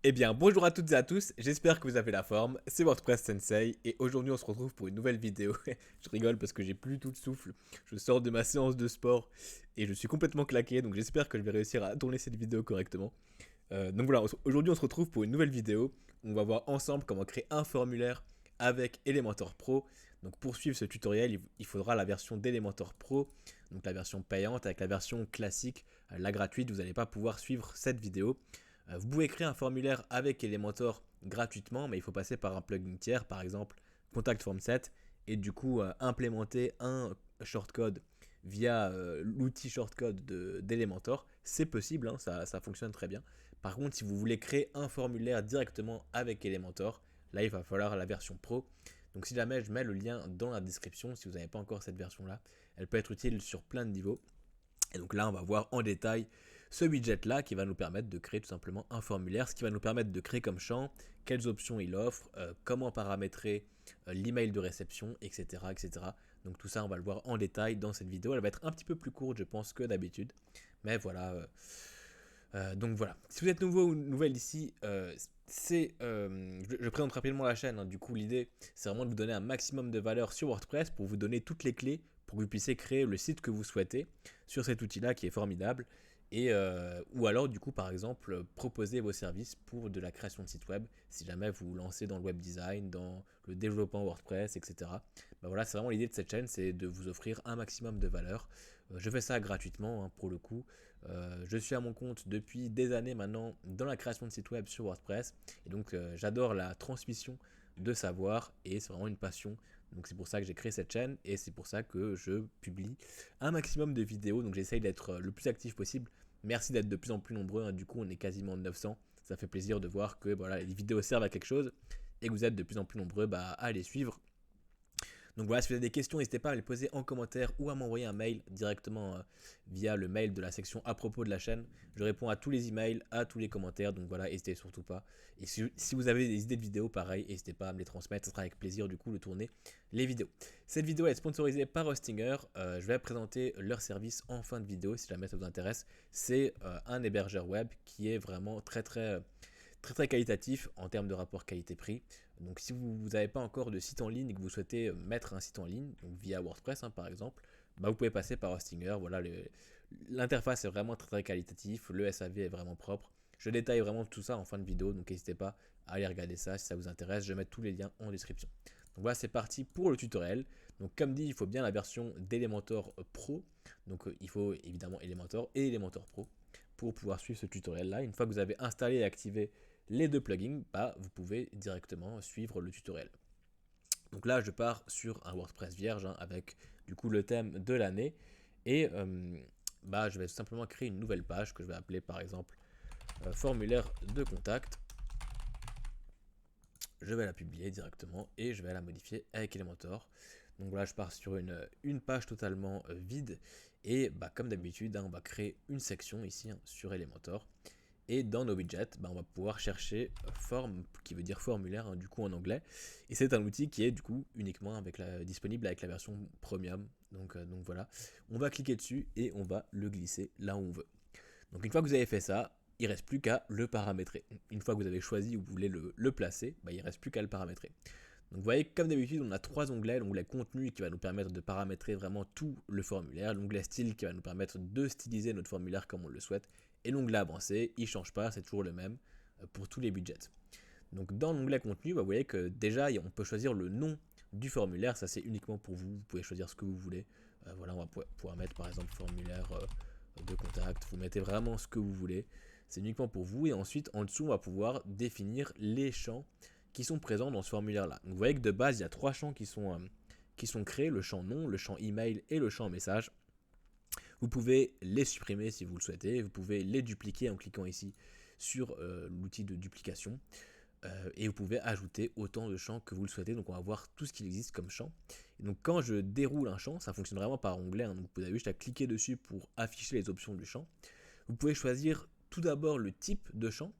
Eh bien, bonjour à toutes et à tous, j'espère que vous avez la forme, c'est WordPress Sensei, et aujourd'hui on se retrouve pour une nouvelle vidéo. Je rigole parce que j'ai plus tout le souffle, je sors de ma séance de sport, et je suis complètement claqué, donc j'espère que je vais réussir à tourner cette vidéo correctement. Donc voilà, aujourd'hui on se retrouve pour une nouvelle vidéo, où on va voir ensemble comment créer un formulaire avec Elementor Pro. Donc pour suivre ce tutoriel, il faudra la version d'Elementor Pro, donc la version payante, avec la version classique, la gratuite, vous n'allez pas pouvoir suivre cette vidéo. Vous pouvez créer un formulaire avec Elementor gratuitement, mais il faut passer par un plugin tiers, par exemple Contact Form 7, et du coup implémenter un shortcode via l'outil shortcode d'Elementor. C'est possible, hein, ça fonctionne très bien. Par contre, si vous voulez créer un formulaire directement avec Elementor, là il va falloir la version pro. Donc si jamais je mets le lien dans la description, si vous n'avez pas encore cette version-là, elle peut être utile sur plein de niveaux. Et donc là, on va voir en détail ce widget-là qui va nous permettre de créer tout simplement un formulaire, ce qui va nous permettre de créer comme champ, quelles options il offre, comment paramétrer l'email de réception, etc., etc. Donc tout ça, on va le voir en détail dans cette vidéo. Elle va être un petit peu plus courte, je pense, que d'habitude. Mais voilà. Donc voilà. Si vous êtes nouveau ou nouvelle ici, je présente rapidement la chaîne, hein. Du coup, l'idée, c'est vraiment de vous donner un maximum de valeur sur WordPress pour vous donner toutes les clés pour que vous puissiez créer le site que vous souhaitez sur cet outil-là qui est formidable. Et, ou alors, du coup, par exemple, proposer vos services pour de la création de site web si jamais vous vous lancez dans le web design, dans le développement WordPress, etc. Ben voilà, c'est vraiment l'idée de cette chaîne, c'est de vous offrir un maximum de valeur. Je fais ça gratuitement, hein, pour le coup. Je suis à mon compte depuis des années maintenant dans la création de sites web sur WordPress. Et donc, j'adore la transmission de savoir et c'est vraiment une passion. Donc, c'est pour ça que j'ai créé cette chaîne et c'est pour ça que je publie un maximum de vidéos. Donc, j'essaye d'être le plus actif possible. Merci d'être de plus en plus nombreux, hein. Du coup, on est quasiment 900. Ça fait plaisir de voir que voilà, les vidéos servent à quelque chose et que vous êtes de plus en plus nombreux à les suivre. Donc voilà, si vous avez des questions, n'hésitez pas à les poser en commentaire ou à m'envoyer un mail directement via le mail de la section à propos de la chaîne. Je réponds à tous les emails, à tous les commentaires, donc voilà, n'hésitez surtout pas. Et si vous avez des idées de vidéos, pareil, n'hésitez pas à me les transmettre, ce sera avec plaisir du coup de tourner les vidéos. Cette vidéo est sponsorisée par Hostinger, je vais présenter leur service en fin de vidéo si jamais ça vous intéresse. C'est un hébergeur web qui est vraiment très qualitatif en termes de rapport qualité-prix. Donc si vous n'avez pas encore de site en ligne et que vous souhaitez mettre un site en ligne, donc via WordPress, hein, par exemple, bah, vous pouvez passer par Hostinger. Voilà, l'interface est vraiment très qualitatif, le SAV est vraiment propre. Je détaille vraiment tout ça en fin de vidéo, donc n'hésitez pas à aller regarder ça si ça vous intéresse. Je vais mettre tous les liens en description. Donc voilà, c'est parti pour le tutoriel. Donc comme dit, il faut bien la version d'Elementor Pro. Donc il faut évidemment Elementor et Elementor Pro pour pouvoir suivre ce tutoriel là. Une fois que vous avez installé et activé les deux plugins, bah, vous pouvez directement suivre le tutoriel. Donc là, je pars sur un WordPress vierge, hein, avec du coup le thème de l'année. Et bah, je vais simplement créer une nouvelle page que je vais appeler par exemple formulaire de contact. Je vais la publier directement et je vais la modifier avec Elementor. Donc voilà, je pars sur une page totalement vide. Et bah, comme d'habitude, hein, on va créer une section ici, hein, sur Elementor. Et dans nos widgets, bah, on va pouvoir chercher form, qui veut dire formulaire, hein, du coup en anglais. Et c'est un outil qui est du coup uniquement disponible avec la version premium. Donc voilà, on va cliquer dessus et on va le glisser là où on veut. Donc une fois que vous avez fait ça, il ne reste plus qu'à le paramétrer. Une fois que vous avez choisi où vous voulez le placer, bah, il ne reste plus qu'à le paramétrer. Donc vous voyez, comme d'habitude, on a trois onglets. L'onglet contenu qui va nous permettre de paramétrer vraiment tout le formulaire. L'onglet style qui va nous permettre de styliser notre formulaire comme on le souhaite. Et l'onglet avancé, il ne change pas, c'est toujours le même pour tous les budgets. Donc dans l'onglet contenu, bah, vous voyez que déjà, on peut choisir le nom du formulaire. Ça, c'est uniquement pour vous. Vous pouvez choisir ce que vous voulez. Voilà, on va pouvoir mettre par exemple formulaire de contact. Vous mettez vraiment ce que vous voulez. C'est uniquement pour vous. Et ensuite, en dessous, on va pouvoir définir les champs qui sont présents dans ce formulaire-là. Donc vous voyez que de base, il y a trois champs qui sont créés, le champ nom, le champ email et le champ message. Vous pouvez les supprimer si vous le souhaitez, vous pouvez les dupliquer en cliquant ici sur l'outil de duplication. Et vous pouvez ajouter autant de champs que vous le souhaitez. Donc on va voir tout ce qui existe comme champ. Et donc quand je déroule un champ, ça fonctionne vraiment par onglet, hein, donc vous avez juste à cliquer dessus pour afficher les options du champ. Vous pouvez choisir tout d'abord le type de champ.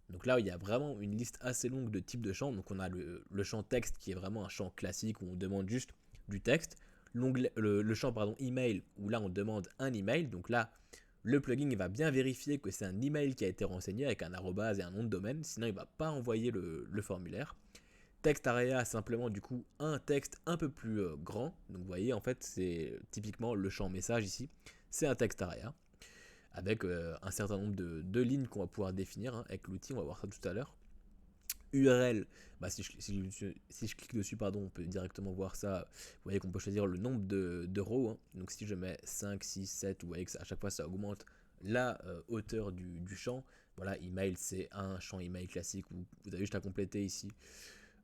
Donc là, il y a vraiment une liste assez longue de types de champs. Donc on a le champ texte qui est vraiment un champ classique où on demande juste du texte. Le champ email où là on demande un email. Donc là, Le plugin il va bien vérifier que c'est un email qui a été renseigné avec un arrobase et un nom de domaine, sinon il ne va pas envoyer le formulaire. Textarea, simplement du coup un texte un peu plus grand. Donc vous voyez, en fait, c'est typiquement le champ message ici. C'est un Textarea avec un certain nombre de lignes qu'on va pouvoir définir avec l'outil. On va voir ça tout à l'heure. URL, bah, si je clique dessus, pardon, on peut directement voir ça. Vous voyez qu'on peut choisir le nombre de rows. Hein. Donc si je mets 5, 6, 7, vous voyez que à chaque fois ça augmente la hauteur du champ. Voilà, email, c'est un champ email classique. Vous avez juste à compléter ici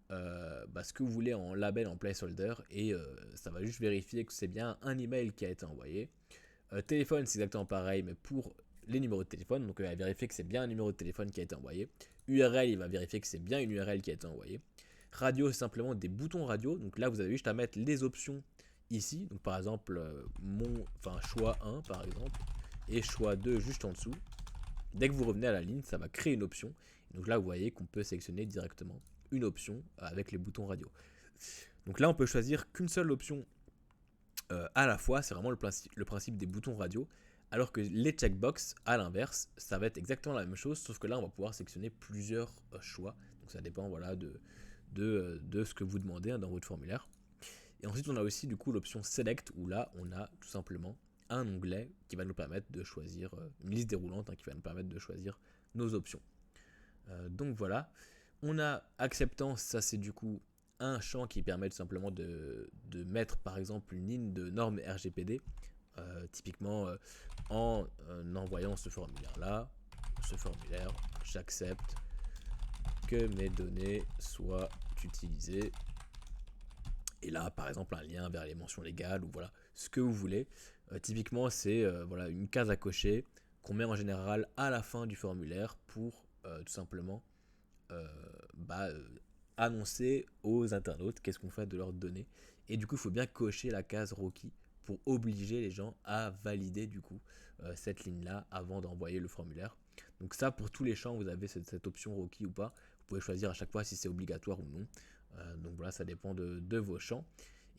ce que vous voulez en label, en placeholder, et ça va juste vérifier que c'est bien un email qui a été envoyé. Téléphone, c'est exactement pareil, mais pour les numéros de téléphone, donc il va vérifier que c'est bien un numéro de téléphone qui a été envoyé. URL, il va vérifier que c'est bien une URL qui a été envoyée. Radio, c'est simplement des boutons radio, donc là vous avez juste à mettre les options ici, donc par exemple choix 1 par exemple, et choix 2 juste en dessous. Dès que vous revenez à la ligne, ça va créer une option. Donc là, vous voyez qu'on peut sélectionner directement une option avec les boutons radio. Donc là, on peut choisir qu'une seule option à la fois. C'est vraiment le principe des boutons radio. Alors que les checkbox, à l'inverse, ça va être exactement la même chose, sauf que là, on va pouvoir sélectionner plusieurs choix. Donc ça dépend de ce que vous demandez dans votre formulaire. Et ensuite, on a aussi du coup l'option Select, où là, on a tout simplement un onglet qui va nous permettre de choisir, une liste déroulante qui va nous permettre de choisir nos options. Donc voilà, on a acceptance, ça c'est du coup un champ qui permet tout simplement de mettre par exemple une ligne de normes RGPD, typiquement en envoyant ce formulaire-là, j'accepte que mes données soient utilisées. Et là, par exemple, un lien vers les mentions légales ou voilà, ce que vous voulez. Typiquement, c'est une case à cocher qu'on met en général à la fin du formulaire pour tout simplement euh, bah, euh, annoncer aux internautes qu'est-ce qu'on fait de leurs données. Et du coup, il faut bien cocher la case requis pour obliger les gens à valider du coup cette ligne-là avant d'envoyer le formulaire. Donc ça, pour tous les champs, vous avez cette option requis ou pas. Vous pouvez choisir à chaque fois si c'est obligatoire ou non. Donc voilà, ça dépend de vos champs.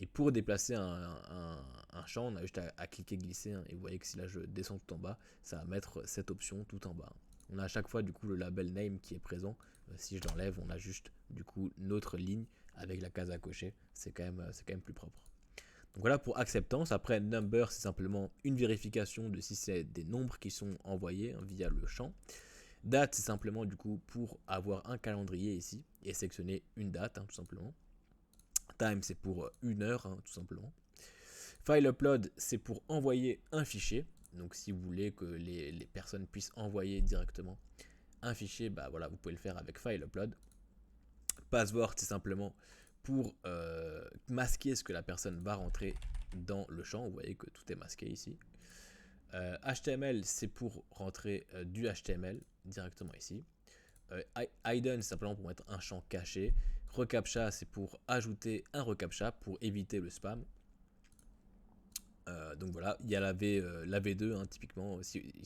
Et pour déplacer un champ, on a juste à cliquer glisser. Et vous voyez que si là je descends tout en bas, ça va mettre cette option tout en bas. On a à chaque fois du coup le label name qui est présent. Si je l'enlève, on a juste du coup notre ligne avec la case à cocher. C'est quand même plus propre. Donc voilà pour acceptance. Après number, c'est simplement une vérification de si c'est des nombres qui sont envoyés via le champ. Date, c'est simplement du coup pour avoir un calendrier ici et sélectionner une date tout simplement. Time, c'est pour une heure tout simplement. File upload, c'est pour envoyer un fichier. Donc si vous voulez que les personnes puissent envoyer directement un fichier, vous pouvez le faire avec file upload. Password, c'est simplement pour masquer ce que la personne va rentrer dans le champ. Vous voyez que tout est masqué ici. HTML, c'est pour rentrer du HTML directement ici. Hidden, c'est simplement pour mettre un champ caché. Recaptcha, c'est pour ajouter un recaptcha pour éviter le spam. Donc voilà, il y a la V2 typiquement.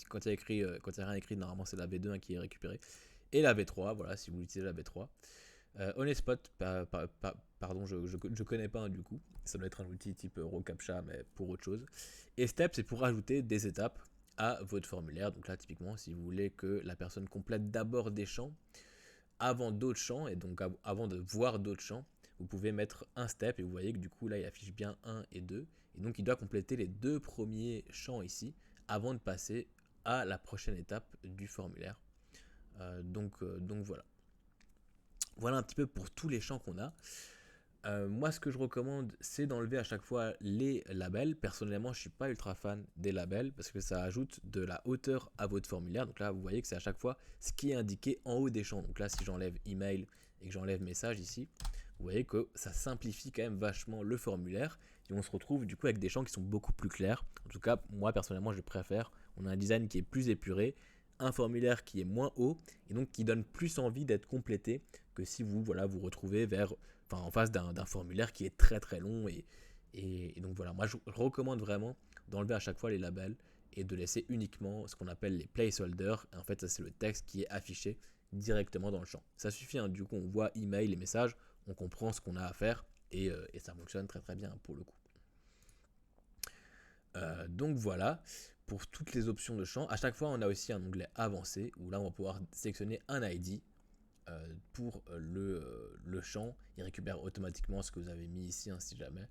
Quand il y a rien écrit, normalement c'est la V2 qui est récupérée. Et la V3, voilà, si vous utilisez la V3. Honeyspot, pardon, je connais pas du coup. Ça doit être un outil type RoCAPTCHA, mais pour autre chose. Et Step, c'est pour ajouter des étapes à votre formulaire. Donc là, typiquement, si vous voulez que la personne complète d'abord des champs avant d'autres champs, et donc avant de voir d'autres champs, vous pouvez mettre un step, et vous voyez que du coup, là, il affiche bien 1 et 2. Et donc, il doit compléter les deux premiers champs ici avant de passer à la prochaine étape du formulaire. Donc voilà. Voilà un petit peu pour tous les champs qu'on a. Moi, ce que je recommande, c'est d'enlever à chaque fois les labels. Personnellement, je ne suis pas ultra fan des labels parce que ça ajoute de la hauteur à votre formulaire. Donc là, vous voyez que c'est à chaque fois ce qui est indiqué en haut des champs. Donc là, si j'enlève email et que j'enlève message ici, vous voyez que ça simplifie quand même vachement le formulaire. Et on se retrouve du coup avec des champs qui sont beaucoup plus clairs. En tout cas, moi, personnellement, je préfère. On a un design qui est plus épuré, un formulaire qui est moins haut et donc qui donne plus envie d'être complété que si vous vous retrouvez en face d'un formulaire qui est très très long et donc voilà, moi je recommande vraiment d'enlever à chaque fois les labels et de laisser uniquement ce qu'on appelle les placeholders. Et en fait, ça c'est le texte qui est affiché directement dans le champ. Ça suffit, du coup on voit email, les messages, on comprend ce qu'on a à faire et ça fonctionne très très bien pour le coup. Donc voilà. pour toutes les options de champ. À chaque fois, on a aussi un onglet avancé où là, on va pouvoir sélectionner un ID pour le champ. Il récupère automatiquement ce que vous avez mis ici, hein, si jamais.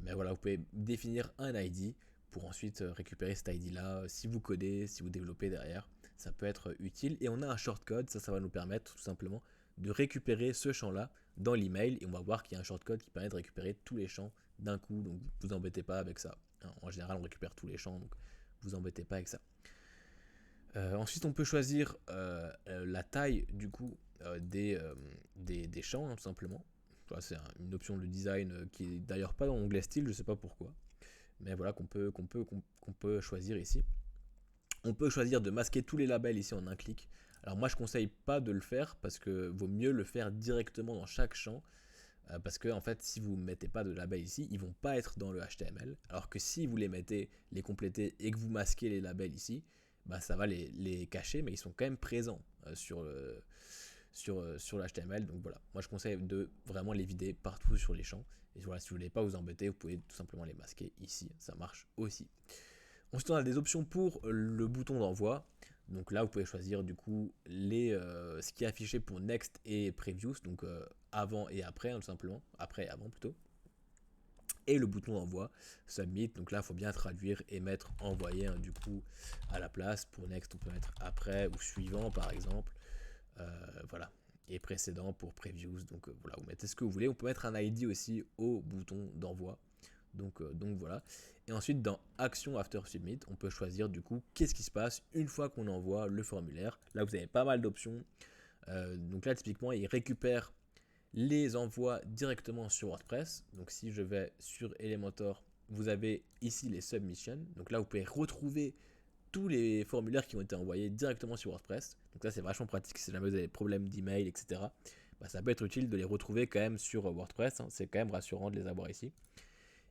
Mais voilà, vous pouvez définir un ID pour ensuite récupérer cet ID là. Si vous codez, si vous développez derrière, ça peut être utile. Et on a un shortcode, ça va nous permettre tout simplement de récupérer ce champ là dans l'email. Et on va voir qu'il y a un shortcode qui permet de récupérer tous les champs d'un coup. Donc vous embêtez pas avec ça. En général, on récupère tous les champs, donc vous embêtez pas avec ça. Ensuite, on peut choisir la taille du coup des champs, hein, tout simplement. Voilà, c'est une option de design qui est d'ailleurs pas dans l'onglet style, je sais pas pourquoi, mais voilà qu'on peut choisir ici. On peut choisir de masquer tous les labels ici en un clic. Alors moi je conseille pas de le faire parce que vaut mieux le faire directement dans chaque champ. Parce que en fait, si vous ne mettez pas de labels ici, ils vont pas être dans le HTML. Alors que si vous les mettez, les complétez et que vous masquez les labels ici, bah ça va les cacher, mais ils sont quand même présents sur le HTML. Donc voilà, moi je conseille de vraiment les vider partout sur les champs. Et voilà, si vous ne voulez pas vous embêter, vous pouvez tout simplement les masquer ici, ça marche aussi. Ensuite, on a des options pour le bouton d'envoi. Donc là, vous pouvez choisir du coup ce qui est affiché pour Next et Previous, donc avant et après, hein, tout simplement, après et avant plutôt. Et le bouton d'envoi, Submit, donc là, il faut bien traduire et mettre envoyer, hein, du coup, à la place. Pour Next, on peut mettre après ou suivant, par exemple. Voilà. Et précédent pour Previews, donc voilà, vous mettez ce que vous voulez. On peut mettre un ID aussi au bouton d'envoi. Donc voilà. Et ensuite, dans Action After Submit, on peut choisir du coup qu'est-ce qui se passe une fois qu'on envoie le formulaire. Là, vous avez pas mal d'options. Donc là, typiquement, il récupère les envois directement sur WordPress. Donc si je vais sur Elementor, vous avez ici les submissions. Donc là, vous pouvez retrouver tous les formulaires qui ont été envoyés directement sur WordPress. Donc ça, c'est vachement pratique si jamais vous avez des problèmes d'email, etc. Bah, ça peut être utile de les retrouver quand même sur WordPress, hein. C'est quand même rassurant de les avoir ici.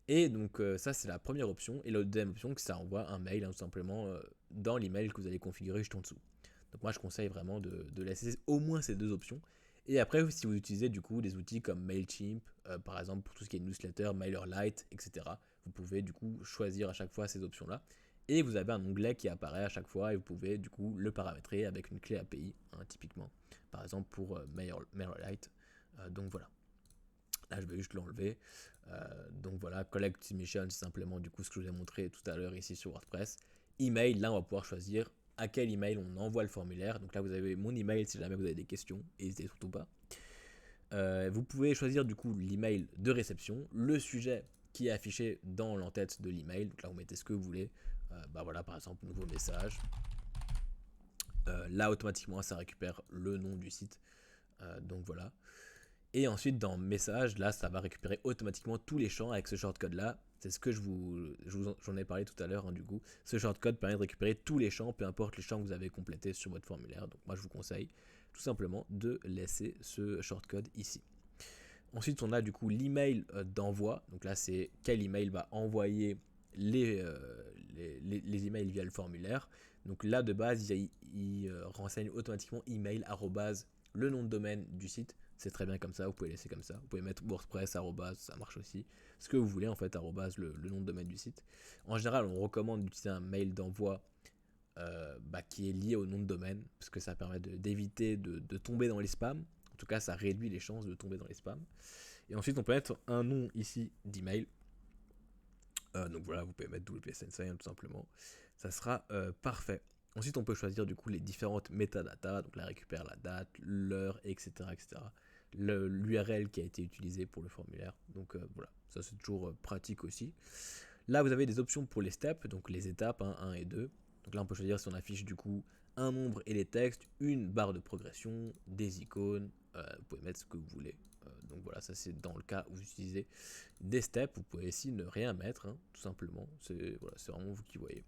Et donc ça c'est la première option. Et la deuxième option, que ça envoie un mail, hein, tout simplement dans l'email que vous allez configurer juste en dessous. Donc moi je conseille vraiment de laisser au moins ces deux options. Et après, si vous utilisez du coup des outils comme Mailchimp, par exemple pour tout ce qui est newsletter, MailerLite, etc., vous pouvez du coup choisir à chaque fois ces options-là. Et vous avez un onglet qui apparaît à chaque fois et vous pouvez du coup le paramétrer avec une clé API, hein, typiquement. Par exemple pour MailerLite. Donc voilà. Là, je vais juste l'enlever. Donc voilà, Collect Submission, c'est simplement du coup ce que je vous ai montré tout à l'heure ici sur WordPress. Email, là, on va pouvoir choisir à quel email on envoie le formulaire. Donc là, vous avez mon email si jamais vous avez des questions, n'hésitez surtout pas. Vous pouvez choisir du coup l'email de réception, le sujet qui est affiché dans l'entête de l'email. Donc là, vous mettez ce que vous voulez. Bah voilà, par exemple, nouveau message. Là, automatiquement, ça récupère le nom du site. Donc voilà. Et ensuite, dans Message, là, ça va récupérer automatiquement tous les champs avec ce shortcode-là. C'est ce que j'en ai parlé tout à l'heure, hein, du coup. Ce shortcode permet de récupérer tous les champs, peu importe les champs que vous avez complétés sur votre formulaire. Donc moi, je vous conseille tout simplement de laisser ce shortcode ici. Ensuite, on a du coup l'email d'envoi. Donc là, c'est quel email va envoyer les emails via le formulaire. Donc là, de base, il renseigne automatiquement email le nom de domaine du site. C'est très bien comme ça, vous pouvez laisser comme ça. Vous pouvez mettre WordPress, ça marche aussi. Ce que vous voulez en fait, le nom de domaine du site. En général, on recommande d'utiliser un mail d'envoi qui est lié au nom de domaine, parce que ça permet d'éviter de tomber dans les spams. En tout cas, ça réduit les chances de tomber dans les spams. Et ensuite, on peut mettre un nom ici d'email. Donc voilà, vous pouvez mettre WSNSign tout simplement. Ça sera parfait. Ensuite, on peut choisir du coup les différentes métadatas. Donc là, récupère la date, l'heure, etc. etc. L'URL qui a été utilisé pour le formulaire. Donc voilà, ça c'est toujours pratique aussi. Là, vous avez des options pour les steps, donc les étapes 1 et 2. Donc là, on peut choisir si on affiche du coup un nombre et les textes, une barre de progression, des icônes. Vous pouvez mettre ce que vous voulez. Donc voilà, ça c'est dans le cas où vous utilisez des steps. Vous pouvez aussi ne rien mettre, hein, tout simplement. C'est vraiment vous qui voyez.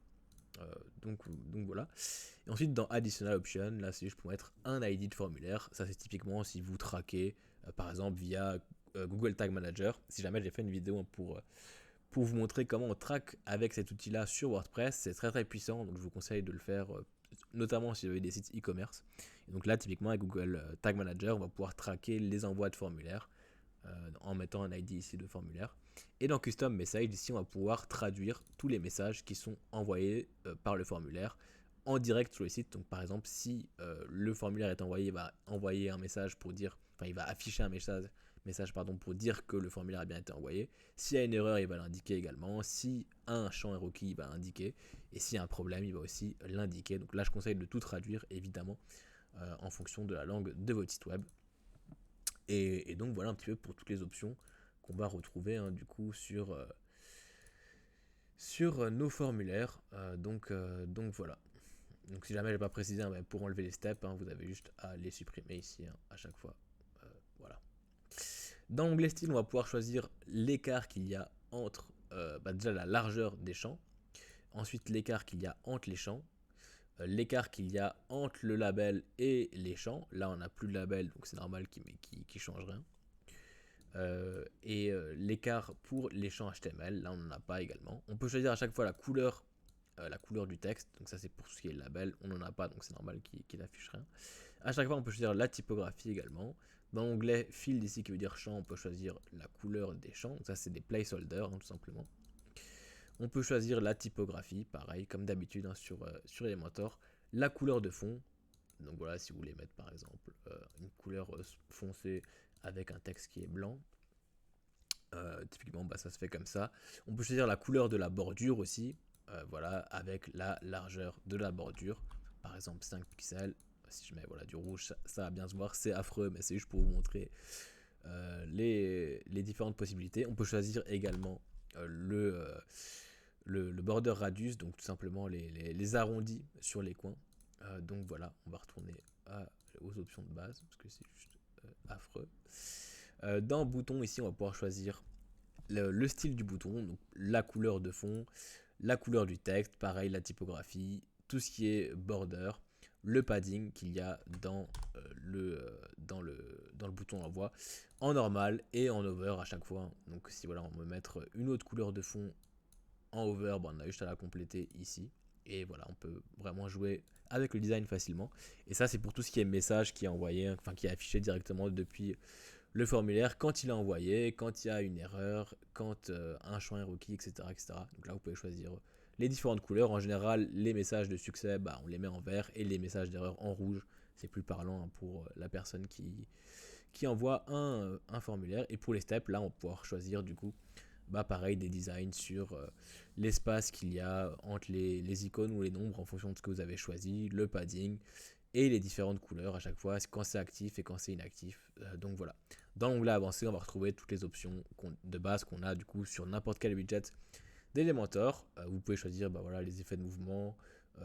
Donc voilà. Et ensuite, dans Additional Option, là c'est juste pour mettre un ID de formulaire. Ça c'est typiquement si vous traquez, par exemple via Google Tag Manager. Si jamais j'ai fait une vidéo, hein, pour vous montrer comment on traque avec cet outil-là sur WordPress, c'est très très puissant. Donc je vous conseille de le faire, notamment si vous avez des sites e-commerce. Et donc là, typiquement avec Google Tag Manager, on va pouvoir traquer les envois de formulaires en mettant un ID ici de formulaire. Et dans Custom Message, ici, on va pouvoir traduire tous les messages qui sont envoyés par le formulaire en direct sur le site. Donc par exemple, si le formulaire est envoyé, il va envoyer un message pour dire, enfin il va afficher un message pour dire que le formulaire a bien été envoyé. S'il y a une erreur, il va l'indiquer également. Si un champ est requis, il va l'indiquer. Et s'il y a un problème, il va aussi l'indiquer. Donc là, je conseille de tout traduire, évidemment, en fonction de la langue de votre site web. Et donc voilà un petit peu pour toutes les options qu'on va retrouver du coup sur nos formulaires. Donc voilà. Donc si jamais je n'ai pas précisé, pour enlever les steps, vous avez juste à les supprimer ici à chaque fois. Voilà. Dans l'onglet style, on va pouvoir choisir l'écart qu'il y a entre déjà la largeur des champs, ensuite l'écart qu'il y a entre les champs, l'écart qu'il y a entre le label et les champs. Là on n'a plus de label, donc c'est normal qu'il change rien. L'écart pour les champs HTML, là on n'en a pas également. On peut choisir à chaque fois la couleur du texte, donc ça c'est pour ce qui est le label, on n'en a pas donc c'est normal qu'il affiche rien. À chaque fois on peut choisir la typographie également. Dans l'onglet field ici qui veut dire champ, on peut choisir la couleur des champs, donc ça c'est des placeholders tout simplement. On peut choisir la typographie, pareil comme d'habitude sur Elementor, la couleur de fond. Donc voilà, si vous voulez mettre par exemple une couleur foncée avec un texte qui est blanc, typiquement ça se fait comme ça. On peut choisir la couleur de la bordure aussi, voilà, avec la largeur de la bordure, par exemple 5 pixels. Si je mets du rouge, ça va bien se voir, c'est affreux, mais c'est juste pour vous montrer les différentes possibilités. On peut choisir également le border radius, donc tout simplement les arrondis sur les coins. Donc voilà, on va retourner aux options de base, parce que c'est juste affreux. Dans bouton, ici, on va pouvoir choisir le style du bouton, donc la couleur de fond, la couleur du texte, pareil, la typographie, tout ce qui est border, le padding qu'il y a dans le bouton d'envoi, en normal et en over à chaque fois. Donc si voilà, on veut mettre une autre couleur de fond en over, on a juste à la compléter ici. Et voilà, on peut vraiment jouer avec le design facilement. Et ça, c'est pour tout ce qui est message qui est envoyé, qui est affiché directement depuis le formulaire quand il est envoyé, quand il y a une erreur, quand un champ est requis, etc., etc. Donc là, vous pouvez choisir les différentes couleurs. En général, les messages de succès, on les met en vert et les messages d'erreur en rouge. C'est plus parlant pour la personne qui envoie un formulaire. Et pour les steps, là, on va pouvoir choisir du coup pareil des designs sur l'espace qu'il y a entre les icônes ou les nombres en fonction de ce que vous avez choisi, le padding et les différentes couleurs à chaque fois, quand c'est actif et quand c'est inactif. Donc voilà. Dans l'onglet avancé, on va retrouver toutes les options de base qu'on a du coup sur n'importe quel widget d'Elementor. Vous pouvez choisir les effets de mouvement,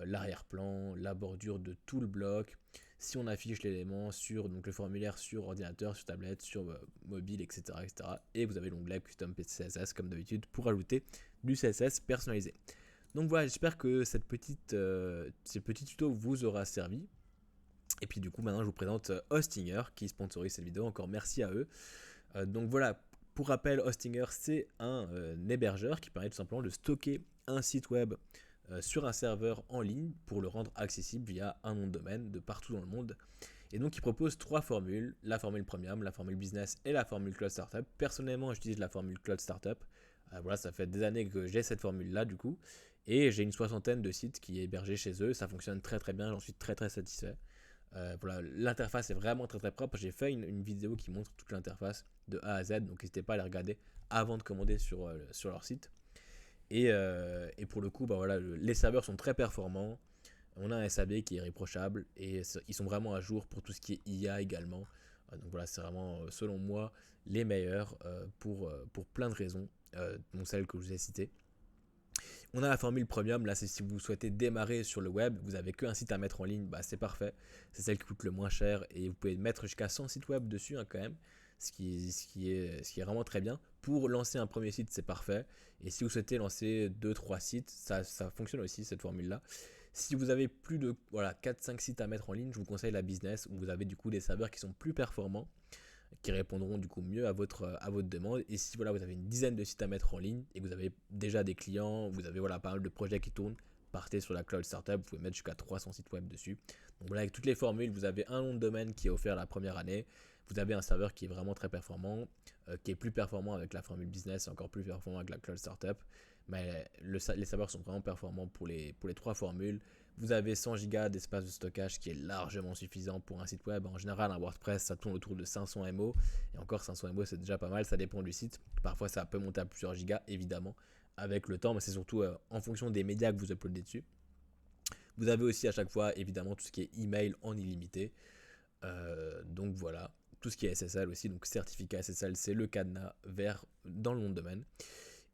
l'arrière-plan, la bordure de tout le bloc. Si on affiche l'élément sur le formulaire sur ordinateur, sur tablette, sur mobile, etc., etc. Et vous avez l'onglet Custom CSS comme d'habitude pour ajouter du CSS personnalisé. Donc voilà, j'espère que ce petit tuto vous aura servi. Et puis du coup maintenant je vous présente Hostinger qui sponsorise cette vidéo, encore merci à eux. Donc voilà, pour rappel, Hostinger c'est un hébergeur qui permet tout simplement de stocker un site web sur un serveur en ligne pour le rendre accessible via un nom de domaine de partout dans le monde. Et donc il propose 3 formules, la formule premium, la formule business et la formule cloud startup. Personnellement j'utilise la formule cloud startup. Voilà, ça fait des années que j'ai cette formule là du coup. Et j'ai une 60aine de sites qui est hébergé chez eux, ça fonctionne très très bien, j'en suis très très satisfait. Voilà, l'interface est vraiment très très propre. J'ai fait une vidéo qui montre toute l'interface de A à Z, donc n'hésitez pas à les regarder avant de commander sur leur site. Et pour le coup, les serveurs sont très performants. On a un SAB qui est irréprochable et ils sont vraiment à jour pour tout ce qui est IA également. Donc voilà, c'est vraiment, selon moi, les meilleurs pour plein de raisons, dont celles que je vous ai citées. On a la formule premium, là c'est si vous souhaitez démarrer sur le web, vous n'avez qu'un site à mettre en ligne, c'est parfait. C'est celle qui coûte le moins cher et vous pouvez mettre jusqu'à 100 sites web dessus quand même, ce qui est vraiment très bien. Pour lancer un premier site, c'est parfait. Et si vous souhaitez lancer 2-3 sites, ça fonctionne aussi cette formule-là. Si vous avez plus de 4-5 sites à mettre en ligne, je vous conseille la business où vous avez du coup des serveurs qui sont plus performants, qui répondront du coup mieux à votre demande. Et si vous avez une dizaine de sites à mettre en ligne et que vous avez déjà des clients, vous avez pas mal de projets qui tournent, partez sur la cloud startup, vous pouvez mettre jusqu'à 300 sites web dessus. Donc voilà, avec toutes les formules, vous avez un nom de domaine qui est offert la première année, vous avez un serveur qui est vraiment très performant, qui est plus performant avec la formule business et encore plus performant avec la cloud startup. Mais les serveurs sont vraiment performants pour les 3 formules. Vous avez 100 Go d'espace de stockage qui est largement suffisant pour un site web. En général, un WordPress, ça tourne autour de 500 MO. Et encore 500 MO, c'est déjà pas mal, ça dépend du site. Parfois, ça peut monter à plusieurs gigas, évidemment, avec le temps, mais c'est surtout en fonction des médias que vous uploadez dessus. Vous avez aussi à chaque fois, évidemment, tout ce qui est email en illimité. Donc voilà, tout ce qui est SSL aussi. Donc certificat SSL, c'est le cadenas vert dans le nom de domaine.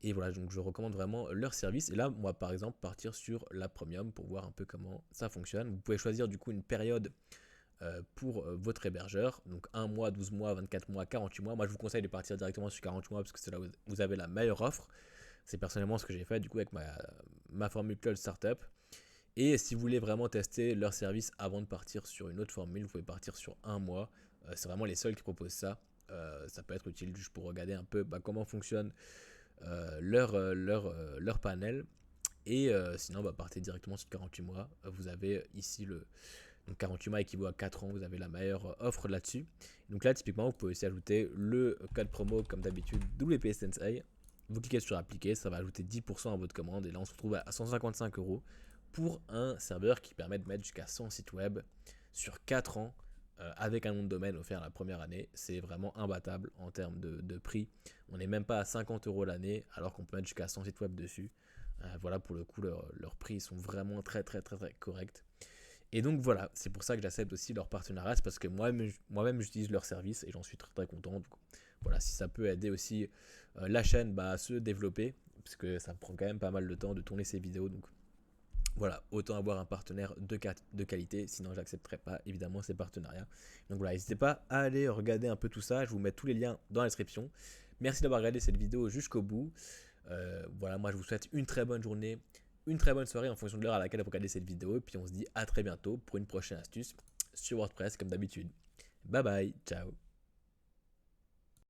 Et voilà, donc je recommande vraiment leur service. Et là, moi par exemple, partir sur la premium pour voir un peu comment ça fonctionne. Vous pouvez choisir du coup une période pour votre hébergeur. Donc 1 mois, 12 mois, 24 mois, 48 mois. Moi je vous conseille de partir directement sur 48 mois parce que c'est là où vous avez la meilleure offre. C'est personnellement ce que j'ai fait du coup avec ma formule Cloud Startup. Et si vous voulez vraiment tester leur service avant de partir sur une autre formule, vous pouvez partir sur 1 mois. C'est vraiment les seuls qui proposent ça. Ça peut être utile juste pour regarder un peu comment fonctionne leur panel. Et sinon, partez directement sur 48 mois. Vous avez ici donc 48 mois équivaut à 4 ans. Vous avez la meilleure offre là-dessus. Donc là, typiquement, vous pouvez aussi ajouter le code promo comme d'habitude WP Sensei. Vous cliquez sur appliquer, ça va ajouter 10% à votre commande. Et là, on se retrouve à 155 € pour un serveur qui permet de mettre jusqu'à 100 sites web sur 4 ans. Avec un nom de domaine offert la première année, c'est vraiment imbattable en termes de prix. On n'est même pas à 50 € l'année, alors qu'on peut mettre jusqu'à 100 sites web dessus. Voilà, pour le coup, leurs prix sont vraiment très corrects. Et donc voilà, c'est pour ça que j'accepte aussi leur partenariat, c'est parce que moi-même j'utilise leur service et j'en suis très content. Donc, voilà, si ça peut aider aussi la chaîne à se développer, parce que ça me prend quand même pas mal de temps de tourner ces vidéos. Donc voilà, autant avoir un partenaire de qualité, sinon j'accepterai pas évidemment ces partenariats. Donc voilà, n'hésitez pas à aller regarder un peu tout ça, je vous mets tous les liens dans la description. Merci d'avoir regardé cette vidéo jusqu'au bout. Voilà, moi je vous souhaite une très bonne journée, une très bonne soirée en fonction de l'heure à laquelle vous regardez cette vidéo. Et puis on se dit à très bientôt pour une prochaine astuce sur WordPress comme d'habitude. Bye bye, ciao.